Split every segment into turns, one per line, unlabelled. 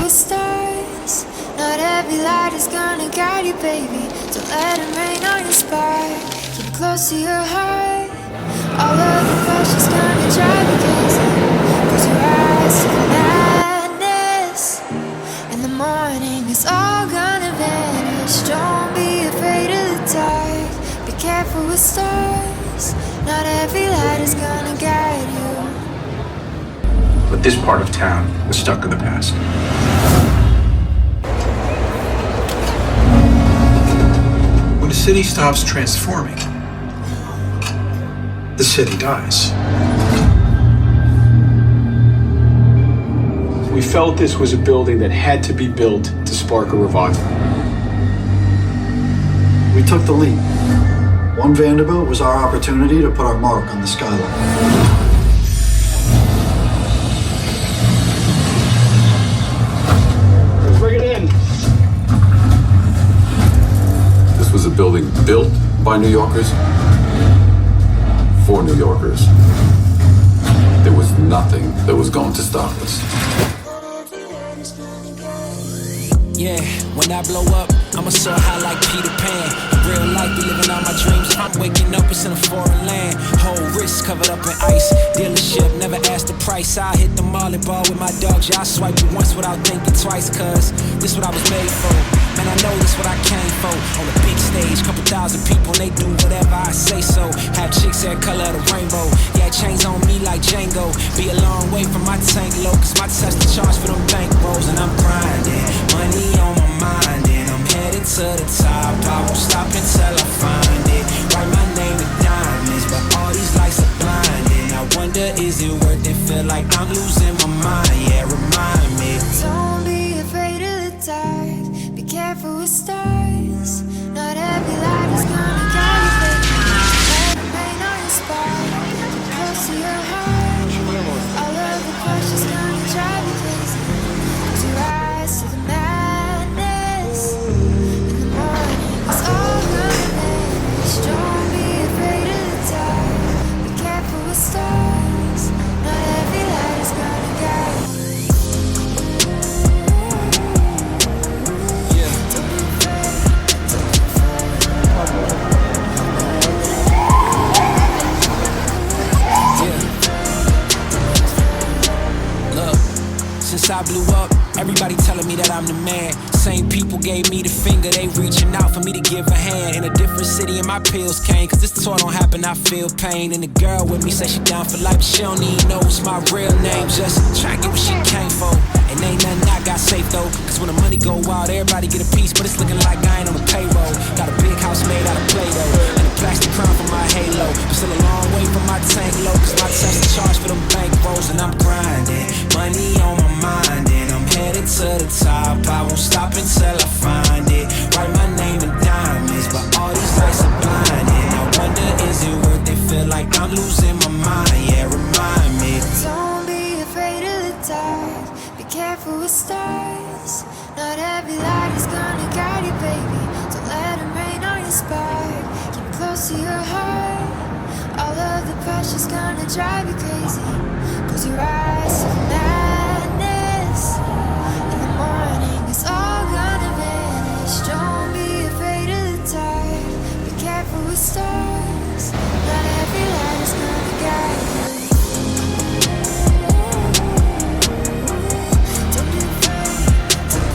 with stars. Not every light is gonna guide you, baby. Don't let it rain on your spark. Keep it close to your heart. All of the pressure's gonna drive you crazy. Close your eyes to the madness. In the morning, it's all gonna vanish. Don't be afraid of the dark. Be careful with stars. Not every light is gonna guide you.
But this part of town was stuck in the past. When a city stops transforming, the city dies. We felt this was a building that had to be built to spark a revival.
We took the leap. One Vanderbilt was our opportunity to put our mark on the skyline.
Bring it in.
This was a building built by New Yorkers for New Yorkers. There was nothing that was going to stop us.
Yeah, when I blow up, I'ma soar high like Peter Pan. In real life, be living all my dreams. I'm waking up, it's in a foreign land. Whole wrist covered up in ice. Dealership, never asked the price. I hit the molly ball with my dogs. Yeah, I swipe it once without thinking twice. Cause this what I was made for. Man, I know this what I came for. On the big stage, couple thousand people, and they do whatever I say so. Have chicks that color of the rainbow. Yeah, chains on me like Django. Be a long way from my tank low. Cause my test the charge for them bank rolls. And I'm grinding, money on my mind. And I'm headed to the top. I won't stop until I find it. Write my name in diamonds, but all these lights are blinding. I wonder, is it worth it? Feel like I'm losing my mind. Yeah, remind me.
Don't be afraid of the dark. Be careful with stars. Not every light is gonna guide you, baby. Let it rain on your spark. Close to your heart. All of the pressure's gonna drive you crazy. Close your eyes to the madness. In the morning, it's all gonna vanish. Don't be afraid of the dark. Be careful with stars. Not every light is gonna guide you.
Since I blew up, everybody telling me that I'm the man. Same people gave me the finger, they reaching out for me to give a hand. In a different city and my pills came, cause this tour don't happen, I feel pain. And the girl with me say she down for life, but she don't even know it's my real name. Just try to get what she came for. And ain't nothing I got safe though, cause when the money go wild, everybody get a piece. But it's looking like I ain't on the payroll. Got a big house made out of Play-Doh, and a plastic crown for my halo. But still a long way from my tank low, cause my test the charge for them bank rolls. And I'm grinding, money on my mind, and I'm headed to the top. I won't stop until I find it. Write my name in diamonds, but all these lights are blinding. I wonder, is it worth it? Feel like I'm losing my mind. Yeah, remind me.
Don't be afraid of the dark. Be careful with stars. Not every light is gonna guide you, baby. Don't let it rain on your spark. Keep it close to your heart. All of the pressure's gonna drive you crazy. Close your eyes to the madness. In the morning, it's all gonna vanish. Don't be afraid of the dark. Be careful with stars. Not every light is gonna guide you. Don't be afraid. Don't be afraid.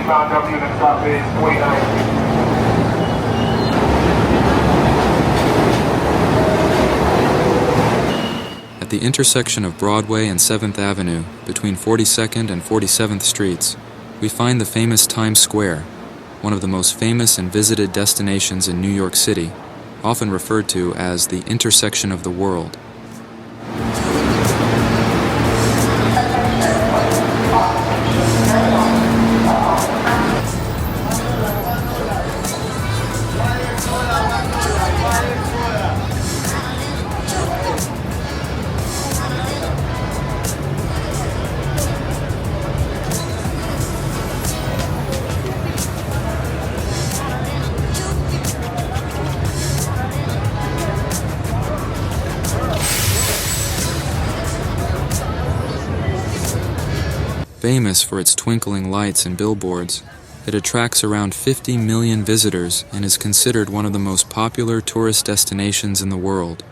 Eastbound W, the stop is 49.
At the intersection of Broadway and 7th Avenue, between 42nd and 47th Streets, we find the famous Times Square, one of the most famous and visited destinations in New York City, often referred to as the intersection of the world. Famous for its twinkling lights and billboards, it attracts around 50 million visitors and is considered one of the most popular tourist destinations in the world.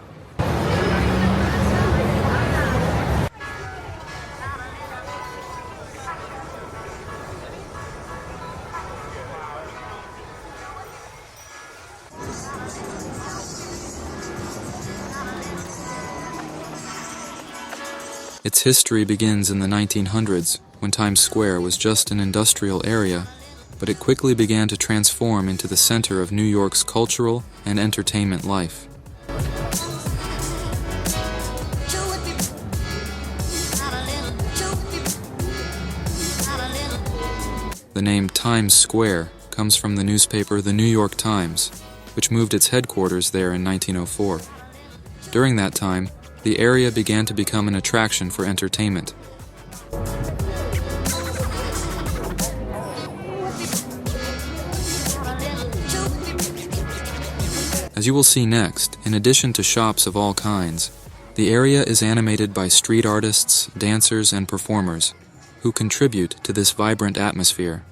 Its history begins in the 1900s, when Times Square was just an industrial area, but it quickly began to transform into the center of New York's cultural and entertainment life. The name Times Square comes from the newspaper The New York Times, which moved its headquarters there in 1904. During that time, the area began to become an attraction for entertainment. As you will see next, in addition to shops of all kinds, the area is animated by street artists, dancers, and performers, who contribute to this vibrant atmosphere.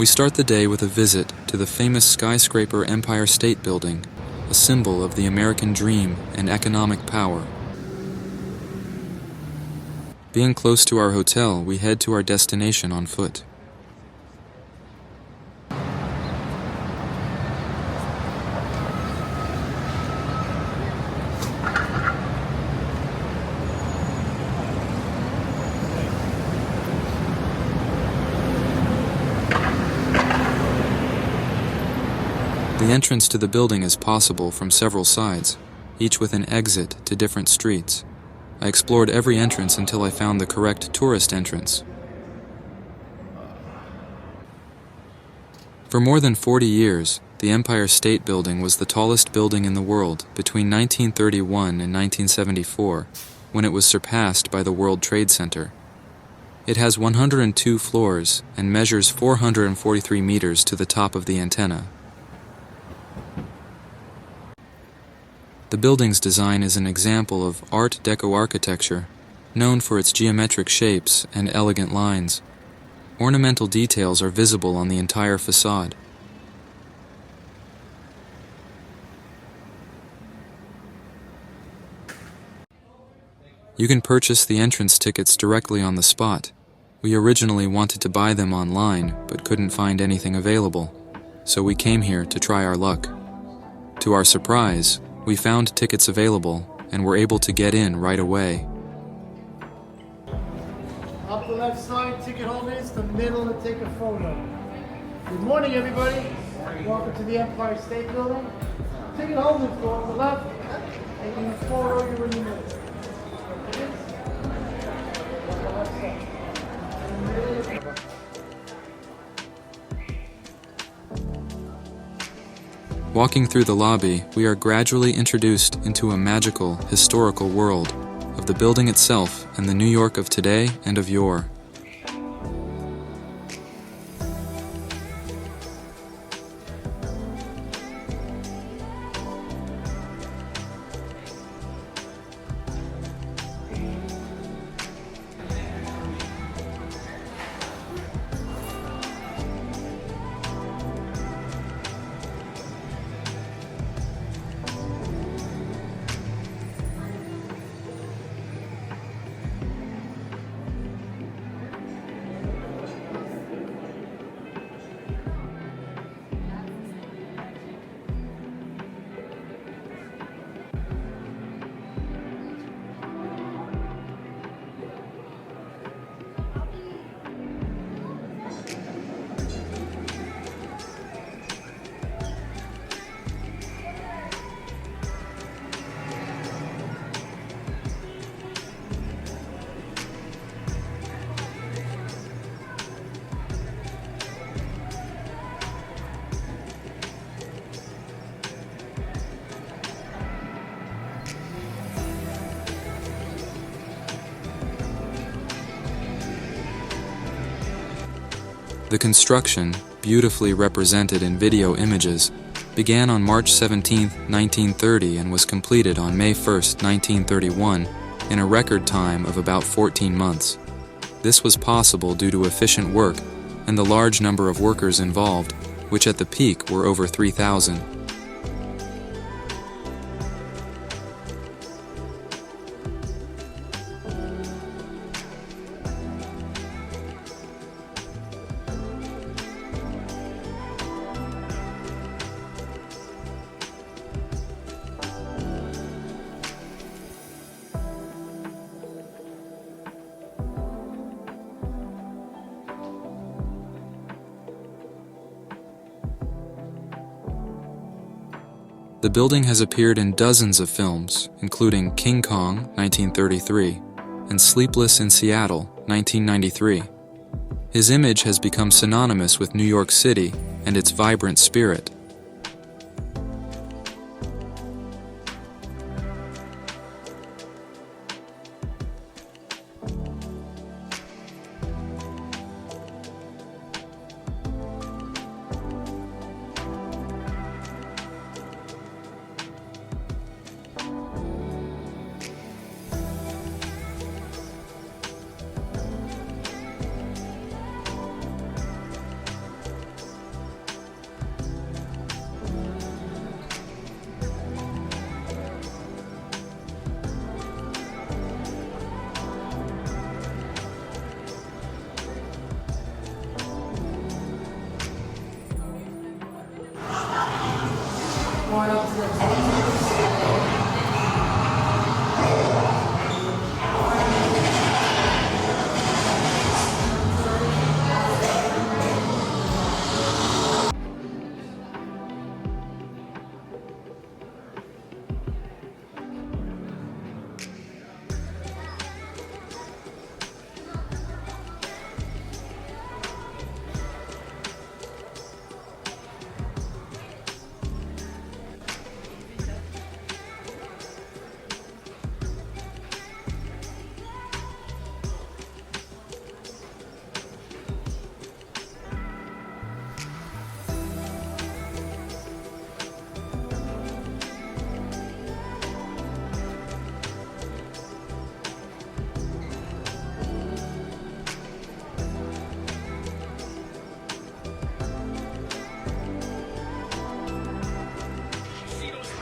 We start the day with a visit to the famous skyscraper Empire State Building, a symbol of the American dream and economic power. Being close to our hotel, we head to our destination on foot. The entrance to the building is possible from several sides, each with an exit to different streets. I explored every entrance until I found the correct tourist entrance. For more than 40 years, the Empire State Building was the tallest building in the world between 1931 and 1974, when it was surpassed by the World Trade Center. It has 102 floors and measures 443 meters to the top of the antenna. The building's design is an example of Art Deco architecture, known for its geometric shapes and elegant lines. Ornamental details are visible on the entire facade. You can purchase the entrance tickets directly on the spot. We originally wanted to buy them online, but couldn't find anything available, so we came here to try our luck. To our surprise, we found tickets available and were able to get in right away.
Up the left side, ticket holders, the middle to take a photo. Good morning, everybody. Welcome to the Empire State Building. Ticket holders go on the left, and you photo you in the middle. On the left side.
Walking through the lobby, we are gradually introduced into a magical, historical world of the building itself and the New York of today and of yore. The construction, beautifully represented in video images, began on March 17, 1930 and was completed on May 1, 1931, in a record time of about 14 months. This was possible due to efficient work and the large number of workers involved, which at the peak were over 3,000. The building has appeared in dozens of films, including King Kong, 1933, and Sleepless in Seattle, 1993. His image has become synonymous with New York City and its vibrant spirit.
going up to the top.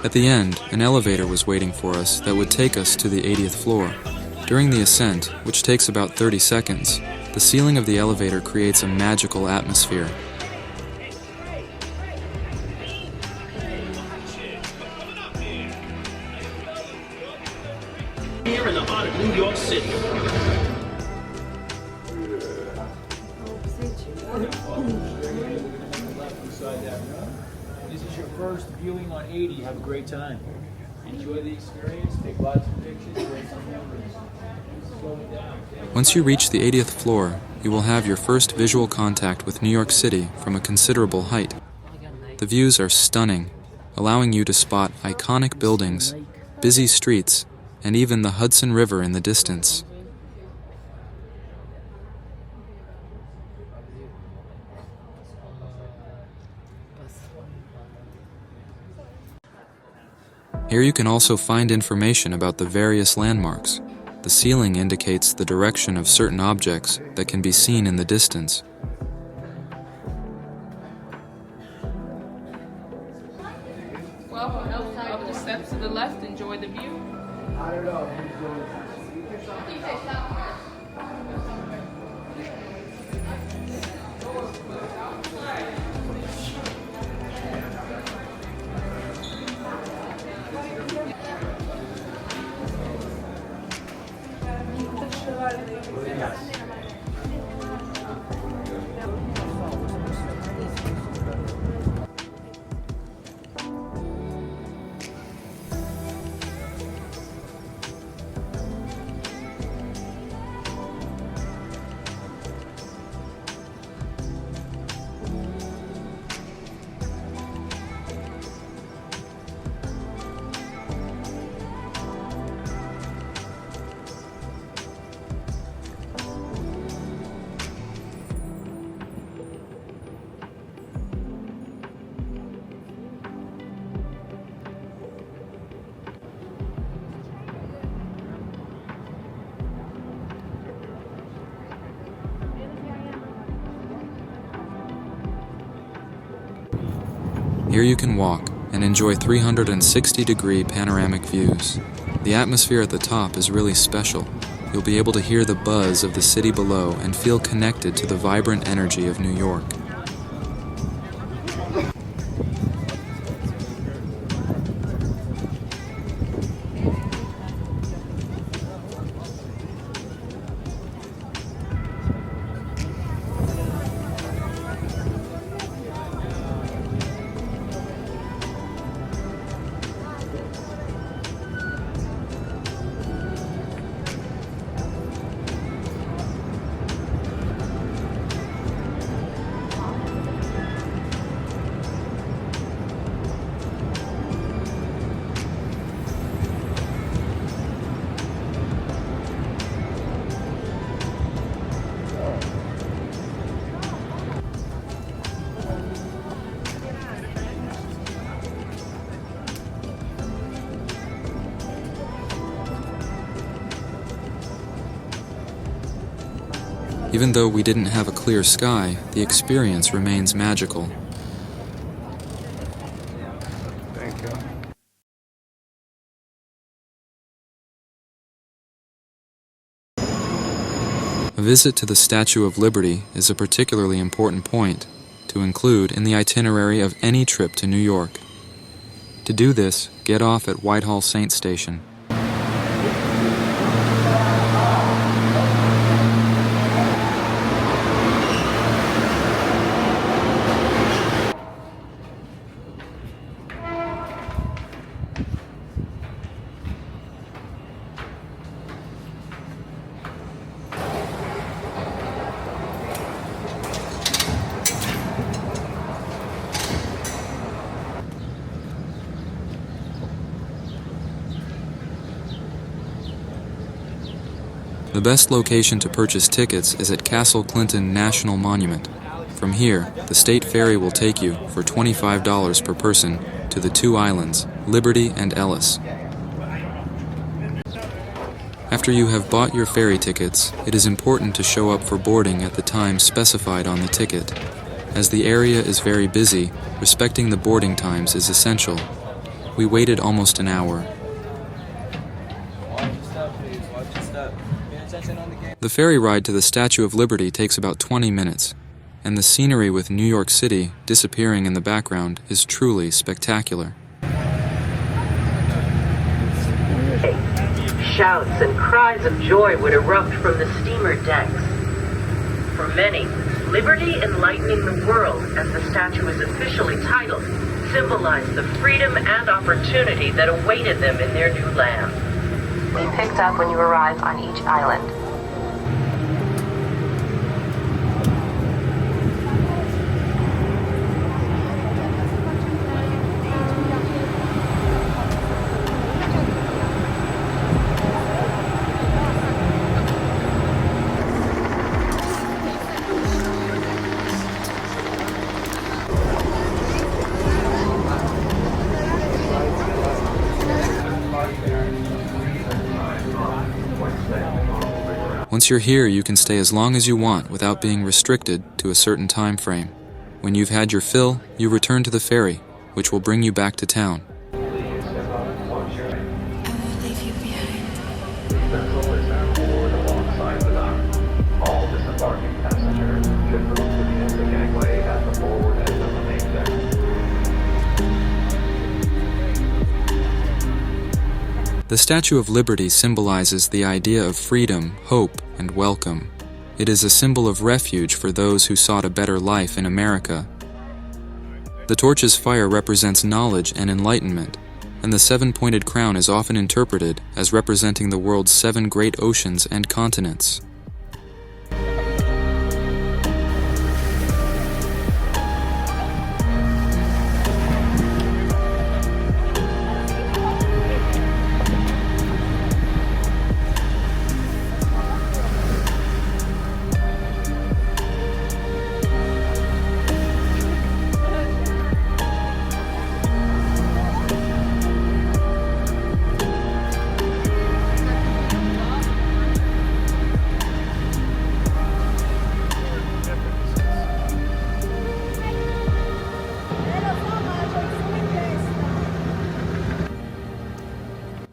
At the end, an elevator was waiting for us that would take us to the 80th floor. During the ascent, which takes about 30 seconds, the ceiling of the elevator creates a magical atmosphere.
Here in the heart of New York City.
This is your first viewing on 80. Have a great time. Enjoy the experience. Take lots of pictures. Take some memories. Slow it down.
Once you reach the 80th floor, you will have your first visual contact with New York City from a considerable height. The views are stunning, allowing you to spot iconic buildings, busy streets, and even the Hudson River in the distance. Here you can also find information about the various landmarks. The ceiling indicates the direction of certain objects that can be seen in the distance.
Welcome up the steps to the left. Enjoy the view.
I don't know.
Here you can walk and enjoy 360-degree panoramic views. The atmosphere at the top is really special. You'll be able to hear the buzz of the city below and feel connected to the vibrant energy of New York. Even though we didn't have a clear sky, the experience remains magical.
Thank you.
A visit to the Statue of Liberty is a particularly important point to include in the itinerary of any trip to New York. To do this, get off at Whitehall Saint Station. The best location to purchase tickets is at Castle Clinton National Monument. From here, the state ferry will take you, for $25 per person, to the two islands, Liberty and Ellis. After you have bought your ferry tickets, it is important to show up for boarding at the time specified on the ticket. As the area is very busy, respecting the boarding times is essential. We waited almost an hour. The ferry ride to the Statue of Liberty takes about 20 minutes, and the scenery with New York City disappearing in the background is truly spectacular.
Shouts and cries of joy would erupt from the steamer decks. For many, liberty enlightening the world, as the statue is officially titled, symbolized the freedom and opportunity that awaited them in their new land.
We picked up when you arrive on each island.
Once you're here, you can stay as long as you want without being restricted to a certain time frame. When you've had your fill, you return to the ferry, which will bring you back to town. The Statue of Liberty symbolizes the idea of freedom, hope, and welcome. It is a symbol of refuge for those who sought a better life in America. The torch's fire represents knowledge and enlightenment, and the seven-pointed crown is often interpreted as representing the world's 7 great oceans and continents.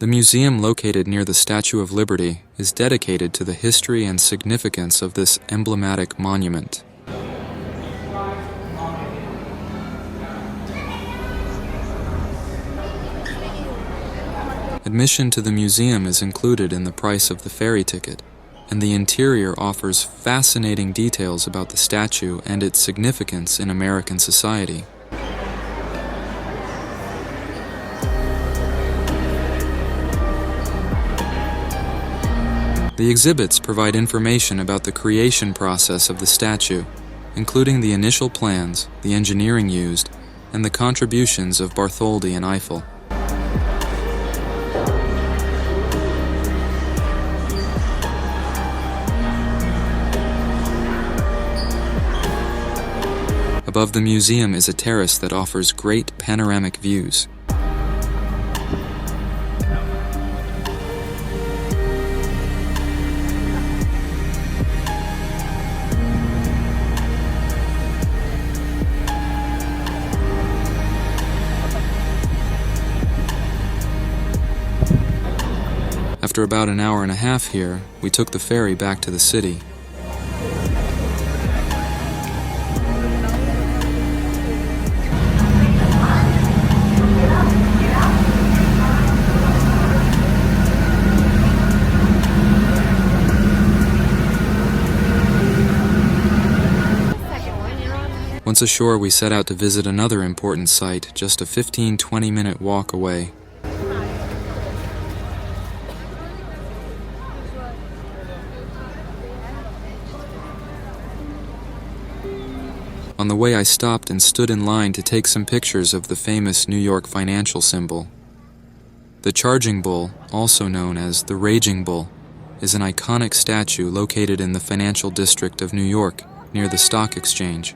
The museum located near the Statue of Liberty is dedicated to the history and significance of this emblematic monument. Admission to the museum is included in the price of the ferry ticket, and the interior offers fascinating details about the statue and its significance in American society. The exhibits provide information about the creation process of the statue, including the initial plans, the engineering used, and the contributions of Bartholdi and Eiffel. Above the museum is a terrace that offers great panoramic views. After about an hour and a half here, we took the ferry back to the city. Once ashore, we set out to visit another important site just a 15-20 minute walk away. On the way, I stopped and stood in line to take some pictures of the famous New York financial symbol. The Charging Bull, also known as the Raging Bull, is an iconic statue located in the financial district of New York, near the Stock Exchange.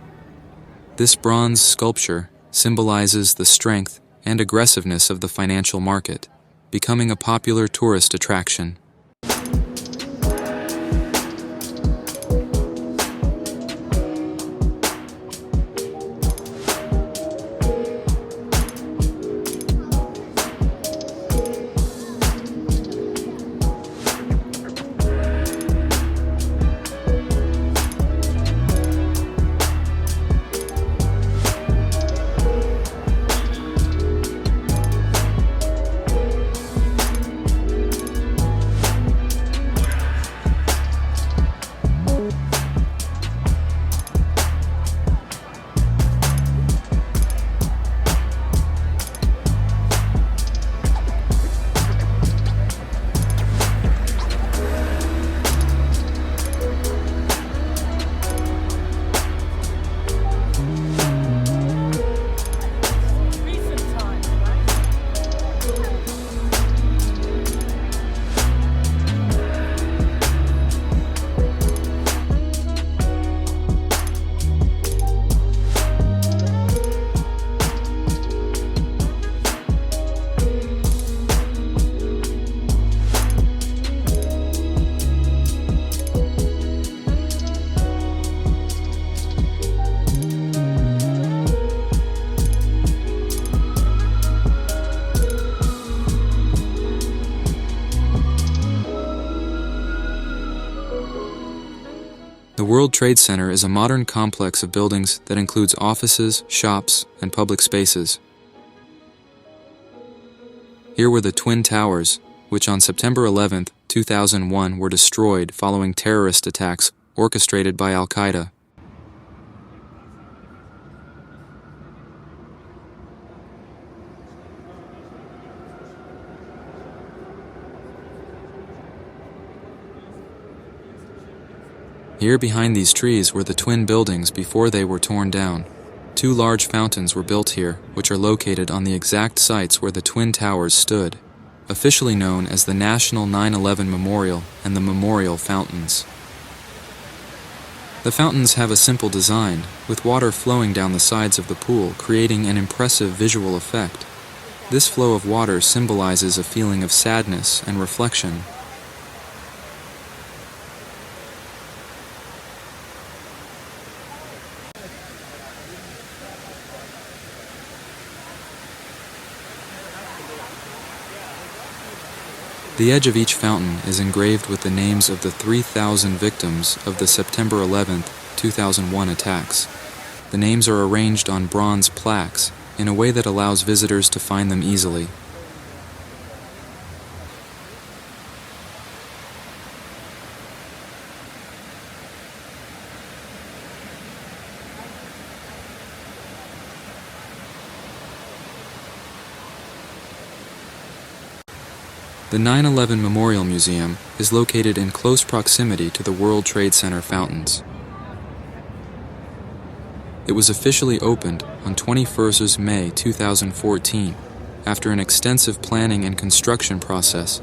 This bronze sculpture symbolizes the strength and aggressiveness of the financial market, becoming a popular tourist attraction. The World Trade Center is a modern complex of buildings that includes offices, shops, and public spaces. Here were the Twin Towers, which on September 11, 2001 were destroyed following terrorist attacks orchestrated by Al-Qaeda. Here behind these trees were the twin buildings before they were torn down. Two large fountains were built here, which are located on the exact sites where the Twin Towers stood, officially known as the National 9/11 Memorial and the Memorial Fountains. The fountains have a simple design, with water flowing down the sides of the pool, creating an impressive visual effect. This flow of water symbolizes a feeling of sadness and reflection. The edge of each fountain is engraved with the names of the 3,000 victims of the September 11, 2001 attacks. The names are arranged on bronze plaques in a way that allows visitors to find them easily. The 9/11 Memorial Museum is located in close proximity to the World Trade Center fountains. It was officially opened on 21 May 2014 after an extensive planning and construction process,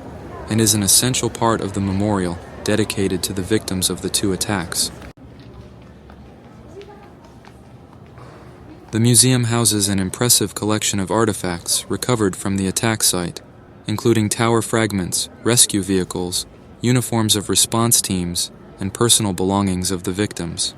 and is an essential part of the memorial dedicated to the victims of the two attacks. The museum houses an impressive collection of artifacts recovered from the attack site, including tower fragments, rescue vehicles, uniforms of response teams, and personal belongings of the victims.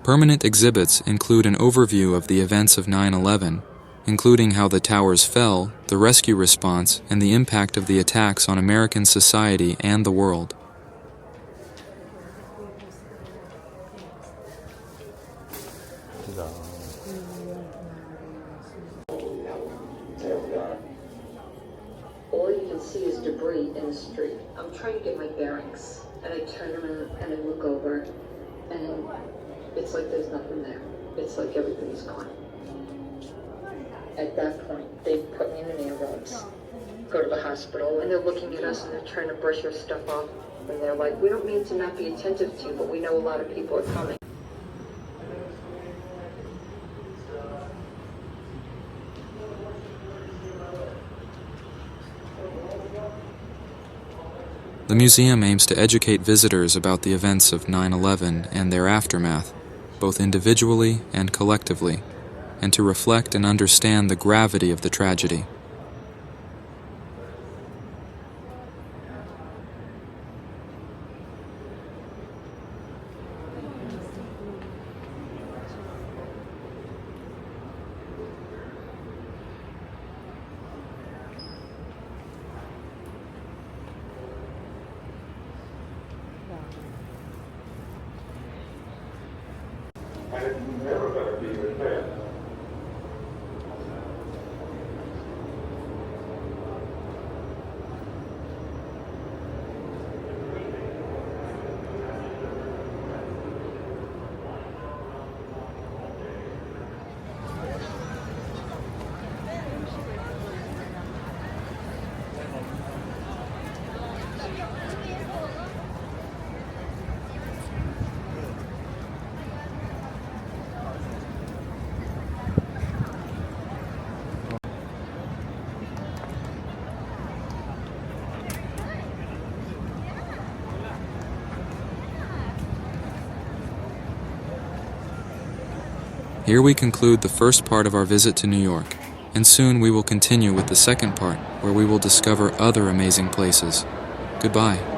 Permanent exhibits include an overview of the events of 9/11, including how the towers fell, the rescue response, and the impact of the attacks on American society and the world.
All you can see is debris in the street. I'm trying to get my bearings, and I turn around and I look over, and it's like there's nothing there. It's like everything's gone. At that point, they put me in an ambulance, go to the hospital, and they're looking at us and they're trying to brush our stuff off. And they're like, we don't mean to not be attentive to you, but we know a lot of people are coming.
The museum aims to educate visitors about the events of 9/11 and their aftermath, both individually and collectively, and to reflect and understand the gravity of the tragedy.
And it's never going to be repaired.
Here we conclude the first part of our visit to New York, and soon we will continue with the second part, where we will discover other amazing places. Goodbye.